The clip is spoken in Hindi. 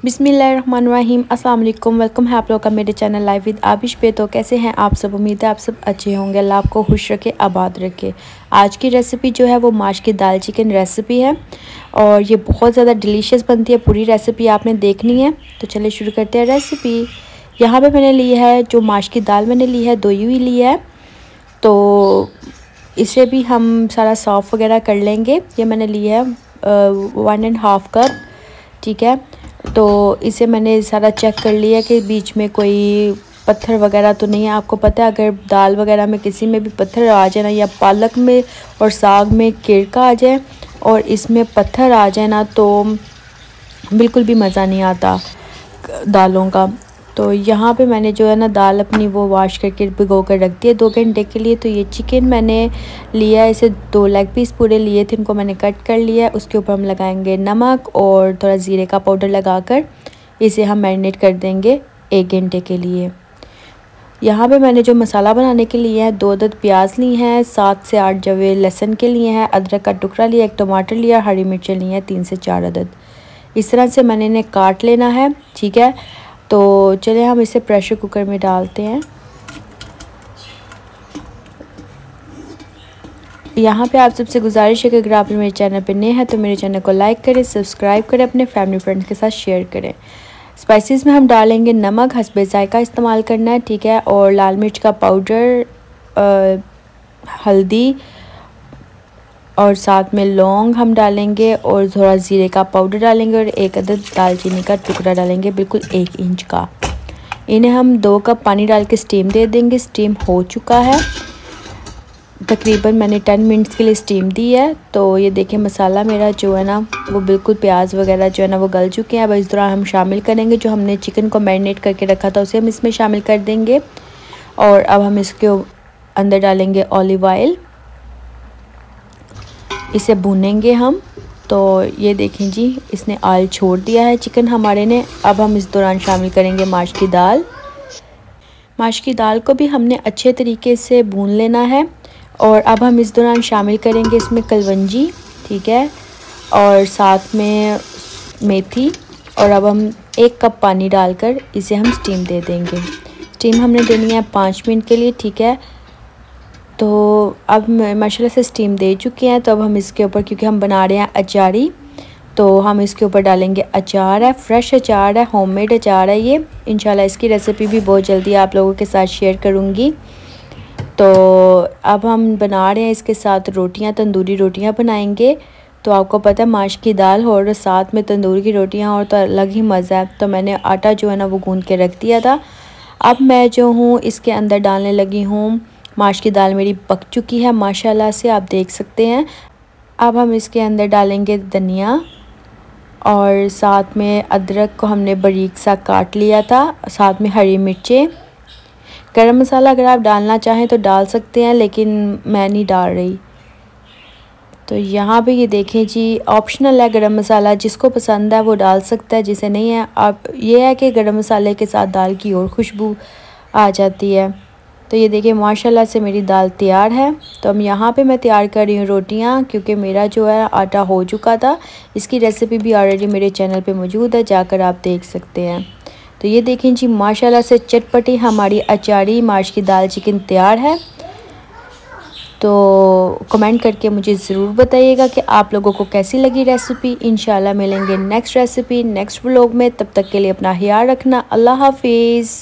बिस्मिल्लाहिर्रहमानिर्रहीम अस्सलाम वालेकुम। वेलकम है आप लोग का मेरे चैनल लाइव विद आबिश पे। तो कैसे हैं आप सब? उम्मीद है आप सब अच्छे होंगे। अल्लाह आपको खुश रखे, आबाद रखे। आज की रेसिपी जो है वो माश की दाल चिकन रेसिपी है और ये बहुत ज़्यादा डिलीशियस बनती है। पूरी रेसिपी आपने देखनी है तो चलिए शुरू करते हैं रेसिपी। यहाँ पे मैंने ली है जो माश की दाल मैंने ली है, धोई हुई ली है। तो इसे भी हम सारा साफ़ वगैरह कर लेंगे। ये मैंने ली है 1.5 कप, ठीक है। तो इसे मैंने सारा चेक कर लिया कि बीच में कोई पत्थर वगैरह तो नहीं है। आपको पता है अगर दाल वगैरह में किसी में भी पत्थर आ जाए ना, या पालक में और साग में किरका आ जाए और इसमें पत्थर आ जाए ना, तो बिल्कुल भी मज़ा नहीं आता दालों का। तो यहाँ पे मैंने जो है ना दाल अपनी वो वॉश करके भिगो कर रख दिया 2 घंटे के लिए। तो ये चिकन मैंने लिया है, इसे 2 लेग पीस पूरे लिए थे, इनको मैंने कट कर लिया है। उसके ऊपर हम लगाएंगे नमक और थोड़ा ज़ीरे का पाउडर लगाकर इसे हम मैरिनेट कर देंगे 1 घंटे के लिए। यहाँ पे मैंने जो मसाला बनाने के लिए है 2 अदद प्याज ली हैं, 7 से 8 जवे लहसुन के लिए हैं, अदरक का टुकड़ा लिया, 1 टमाटर लिया, हरी मिर्चें ली हैं 3 से 4 अदद। इस तरह से मैंने इन्हें काट लेना है, ठीक है। तो चलिए हम इसे प्रेशर कुकर में डालते हैं। यहाँ पे आप सबसे गुजारिश है कि अगर आप मेरे चैनल पे नए हैं तो मेरे चैनल को लाइक करें, सब्सक्राइब करें, अपने फैमिली फ्रेंड्स के साथ शेयर करें। स्पाइसेस में हम डालेंगे नमक, हस्बे जायका इस्तेमाल करना है, ठीक है। और लाल मिर्च का पाउडर, हल्दी और साथ में लौंग हम डालेंगे और थोड़ा ज़ीरे का पाउडर डालेंगे और 1 अदद दालचीनी का टुकड़ा डालेंगे, बिल्कुल 1 इंच का। इन्हें हम 2 कप पानी डाल के स्टीम दे देंगे। स्टीम हो चुका है, तकरीबन मैंने 10 मिनट्स के लिए स्टीम दी है। तो ये देखें मसाला मेरा जो है ना वो बिल्कुल प्याज वगैरह जो है ना वो गल चुके हैं। अब इस दौरान हम शामिल करेंगे जो हमने चिकन को मैरिनेट करके रखा था, उसे हम इसमें शामिल कर देंगे। और अब हम इसके अंदर डालेंगे ऑलिव ऑयल, इसे भूनेंगे हम। तो ये देखें जी, इसने ऑयल छोड़ दिया है चिकन हमारे ने। अब हम इस दौरान शामिल करेंगे माश की दाल। माश की दाल को भी हमने अच्छे तरीके से भून लेना है। और अब हम इस दौरान शामिल करेंगे इसमें कलवंजी, ठीक है, और साथ में मेथी। और अब हम 1 कप पानी डालकर इसे हम स्टीम दे देंगे। स्टीम हमने देनी है 5 मिनट के लिए, ठीक है। तो अब माशाल्लाह से स्टीम दे चुके हैं। तो अब हम इसके ऊपर, क्योंकि हम बना रहे हैं अचारी, तो हम इसके ऊपर डालेंगे अचार है, फ्रेश अचार है, होममेड अचार है ये। इंशाल्लाह इसकी रेसिपी भी बहुत जल्दी आप लोगों के साथ शेयर करूँगी। तो अब हम बना रहे हैं इसके साथ रोटियां, तंदूरी रोटियां बनाएंगे। तो आपको पता है माश की दाल और साथ में तंदूर की रोटियां और तो अलग ही मज़ा है। तो मैंने आटा जो है ना वो गूंद के रख दिया था। अब मैं जो हूँ इसके अंदर डालने लगी हूँ। माश की दाल मेरी पक चुकी है माशाल्लाह से, आप देख सकते हैं। अब हम इसके अंदर डालेंगे धनिया और साथ में अदरक को हमने बारीक सा काट लिया था, साथ में हरी मिर्चें। गरम मसाला अगर आप डालना चाहें तो डाल सकते हैं, लेकिन मैं नहीं डाल रही। तो यहाँ पे ये देखें जी, ऑप्शनल है गरम मसाला, जिसको पसंद है वो डाल सकता है, जिसे नहीं है आप, ये है कि गरम मसाले के साथ दाल की और खुशबू आ जाती है। तो ये देखिए माशाल्लाह से मेरी दाल तैयार है। तो हम यहाँ पे मैं तैयार कर रही हूँ रोटियाँ, क्योंकि मेरा जो है आटा हो चुका था। इसकी रेसिपी भी ऑलरेडी मेरे चैनल पे मौजूद है, जाकर आप देख सकते हैं। तो ये देखें जी माशाल्लाह से चटपटी हमारी अचारी माश की दाल चिकन तैयार है। तो कमेंट करके मुझे ज़रूर बताइएगा कि आप लोगों को कैसी लगी रेसिपी। इंशाल्लाह मिलेंगे नेक्स्ट रेसिपी नेक्स्ट व्लॉग में। तब तक के लिए अपना ख्याल रखना। अल्लाह हाफिज़।